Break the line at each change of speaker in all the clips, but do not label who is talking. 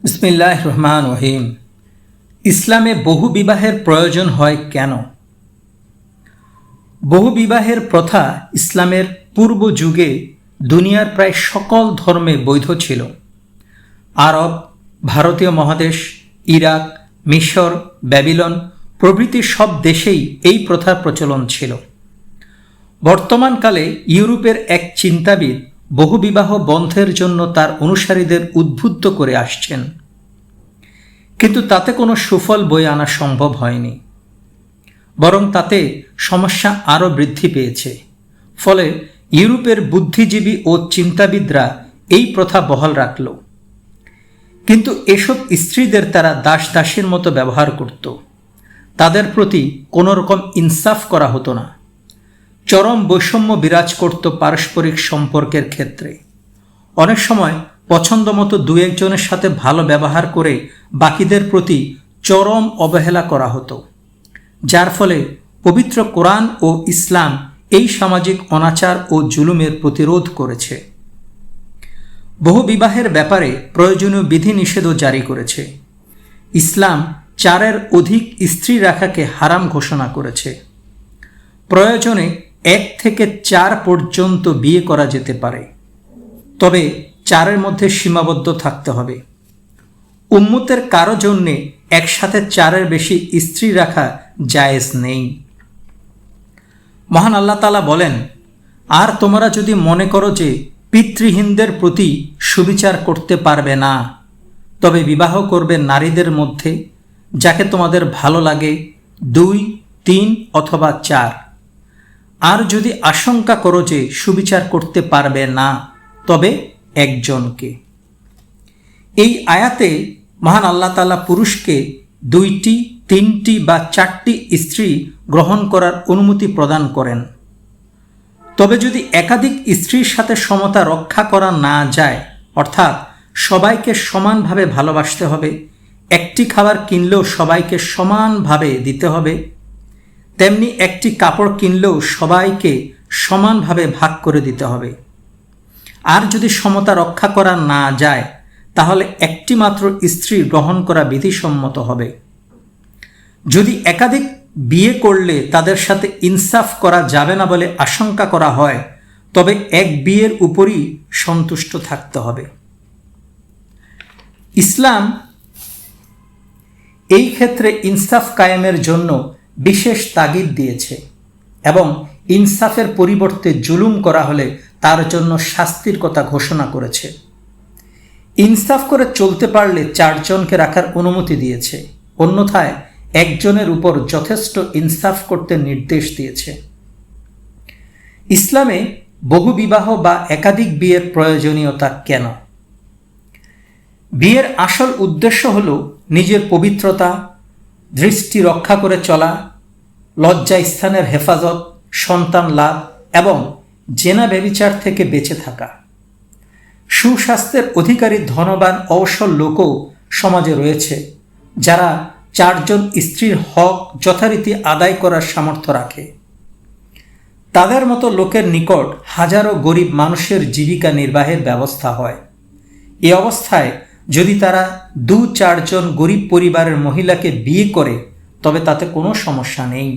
বিসমিল্লাহির রহমানির রহিম। ইসলামে বহুবিবাহের প্রয়োজন হয় কেন? বহুবিবাহের প্রথা ইসলামের পূর্ব যুগে দুনিয়ার প্রায় সকল ধর্মে বৈধ ছিল। আরব, ভারতীয় মহাদেশ, ইরাক, মিশর, ব্যাবিলন প্রভৃতি সব দেশেই এই প্রথার প্রচলন ছিল। বর্তমানকালে ইউরোপের এক চিন্তাবিদ বহুবিবাহ বন্ধের জন্য তার অনুসারীদের উদ্বুদ্ধ করে আসছেন, কিন্তু তাতে কোনো সুফল বয়ে আনা সম্ভব হয়নি। বরং তাতে সমস্যা আরও বৃদ্ধি পেয়েছে। ফলে ইউরোপের বুদ্ধিজীবী ও চিন্তাবিদরা এই প্রথা বহাল রাখল, কিন্তু এসব স্ত্রীদের তারা দাস দাসীর মতো ব্যবহার করত। তাদের প্রতি কোনো রকম ইনসাফ করা হতো না। চরম বৈষম্য বিরাজ করত পারস্পরিক সম্পর্কের ক্ষেত্রে। অনেক সময় পছন্দ মতো দু একজনের সাথে ভালো ব্যবহার করে বাকিদের প্রতি চরম অবহেলা করা হতো, যার ফলে পবিত্র কোরআন ও ইসলাম এই সামাজিক অনাচার ও জুলুমের প্রতিরোধ করেছে। বহুবিবাহের ব্যাপারে প্রয়োজনীয় বিধিনিষেধও জারি করেছে। ইসলাম 4-এর অধিক স্ত্রী রাখাকে হারাম ঘোষণা করেছে। প্রয়োজনে 1 থেকে 4 পর্যন্ত বিয়ে করা যেতে পারে, তবে 4-এর মধ্যে সীমাবদ্ধ থাকতে হবে। উম্মতের কারো জন্যে একসাথে 4-এর বেশি স্ত্রী রাখা জায়েজ নেই। মহান আল্লাহ তাআলা বলেন, আর তোমরা যদি মনে করো যে পিতৃহীনদের প্রতি সুবিচার করতে পারবে না, তবে বিবাহ করবে নারীদের মধ্যে যাকে তোমাদের ভালো লাগে, 2, 3 অথবা 4। আর যদি আশঙ্কা করো যে সুবিচার করতে পারবে না, তবে একজনকে। এই আয়াতে মহান আল্লাহ তাআলা পুরুষকে 2টি, 3টি বা 4টি স্ত্রী গ্রহণ করার অনুমতি প্রদান করেন। তবে যদি একাধিক স্ত্রীর সাথে সমতা রক্ষা করা না যায়, অর্থাৎ সবাইকে সমানভাবে ভালোবাসতে হবে, একটি খাবার কিনলেও সবাইকে সমানভাবে দিতে হবে, তেমনি একটি কাপড় কিনলেও সবাইকে সমানভাবে ভাগ করে দিতে হবে। আর যদি সমতা রক্ষা করা না যায়, তাহলে একটি মাত্র স্ত্রী গ্রহণ করা বিধিসম্মত হবে। যদি একাধিক বিয়ে করলে তাদের সাথে ইনসাফ করা যাবে না বলে আশঙ্কা করা হয়, তবে এক বিয়ের উপরই সন্তুষ্ট থাকতে হবে। ইসলাম এই ক্ষেত্রে ইনসাফ কায়েমের জন্য বিশেষ তাগিদ দিয়েছে এবং ইনসাফের পরিবর্তে জুলুম করা হলে তার জন্য শাস্তির কথা ঘোষণা করেছে। ইনসাফ করে চলতে পারলে 4 জনকে রাখার অনুমতি দিয়েছে, অন্যথায় একজনের উপর যথেষ্ট ইনসাফ করতে নির্দেশ দিয়েছে। ইসলামে বহুবিবাহ বা একাধিক বিয়ের প্রয়োজনীয়তা কেন? বিয়ের আসল উদ্দেশ্য হল নিজের পবিত্রতা, দৃষ্টি রক্ষা করে চলা, লজ্জা স্থানের হেফাজত, সন্তান লাভ এবং জেনা ব্যভিচার থেকে বেঁচে থাকা। সুস্বাস্থ্যের অধিকারী ধনবান অবসর লোকও সমাজে রয়েছে, যারা 4 জন স্ত্রীর হক যথারীতি আদায় করার সামর্থ্য রাখে। তাদের মতো লোকের নিকট হাজারো গরিব মানুষের জীবিকা নির্বাহের ব্যবস্থা হয়। এ অবস্থায় যদি তারা 2-4 জন গরিব পরিবারের মহিলাকে বিয়ে করে, তবে তাতে কোনো সমস্যা নেই।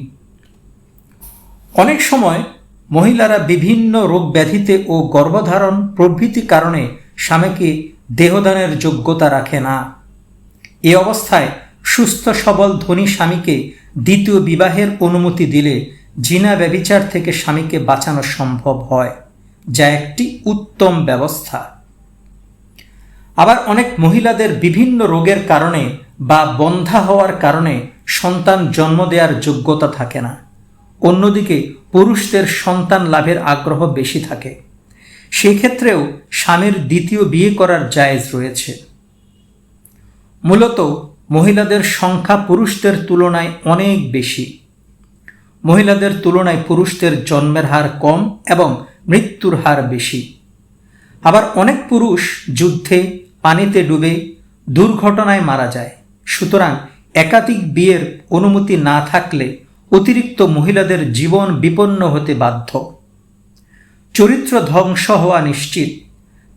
অনেক সময় মহিলারা বিভিন্ন রোগ ব্যাধিতে ও গর্ভধারণ প্রভৃতি কারণে স্বামীকে দেহদানের যোগ্যতা রাখে না। এ অবস্থায় সুস্থ সবল ধনী স্বামীকে দ্বিতীয় বিবাহের অনুমতি দিলে জিনা ব্যভিচার থেকে স্বামীকে বাঁচানো সম্ভব হয়, যা একটি উত্তম ব্যবস্থা। আবার অনেক মহিলাদের বিভিন্ন রোগের কারণে বা বন্ধ্যা হওয়ার কারণে সন্তান জন্ম দেওয়ার যোগ্যতা থাকে না। অন্যদিকে পুরুষদের সন্তান লাভের আগ্রহ বেশি থাকে। সেক্ষেত্রেও স্বামীর দ্বিতীয় বিয়ে করার জায়েজ রয়েছে। মূলত মহিলাদের সংখ্যা পুরুষদের তুলনায় অনেক বেশি। মহিলাদের তুলনায় পুরুষদের জন্মের হার কম এবং মৃত্যুর হার বেশি। আবার অনেক পুরুষ যুদ্ধে, পানিতে ডুবে, দুর্ঘটনায় মারা যায়। সুতরাং একাধিক বিয়ের অনুমতি না থাকলে অতিরিক্ত মহিলাদের জীবন বিপন্ন হতে বাধ্য, চরিত্র ধ্বংস হওয়া নিশ্চিত।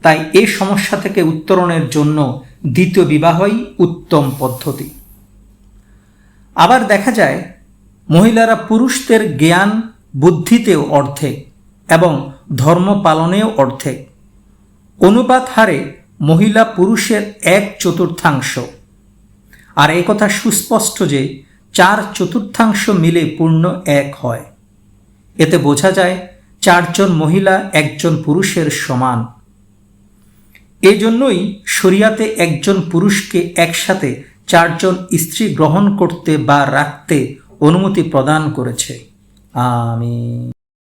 তাই এই সমস্যা থেকে উত্তরণের জন্য দ্বিতীয় বিবাহই উত্তম পদ্ধতি। আবার দেখা যায় মহিলারা পুরুষদের জ্ঞান বুদ্ধিতেও অর্ধেক এবং ধর্ম পালনেও অর্ধেক। অনুপাত হারে মহিলা পুরুষের 1/4। আর এই কথা সুস্পষ্ট যে 4/4 মিলে পূর্ণ এক হয়। এতে বোঝা যায় 4 জন মহিলা 1 জন পুরুষের সমান। এজন্যই শরিয়াতে একজন পুরুষকে একসাথে 4 জন স্ত্রী গ্রহণ করতে বা রাখতে অনুমতি প্রদান করেছে। আমিন।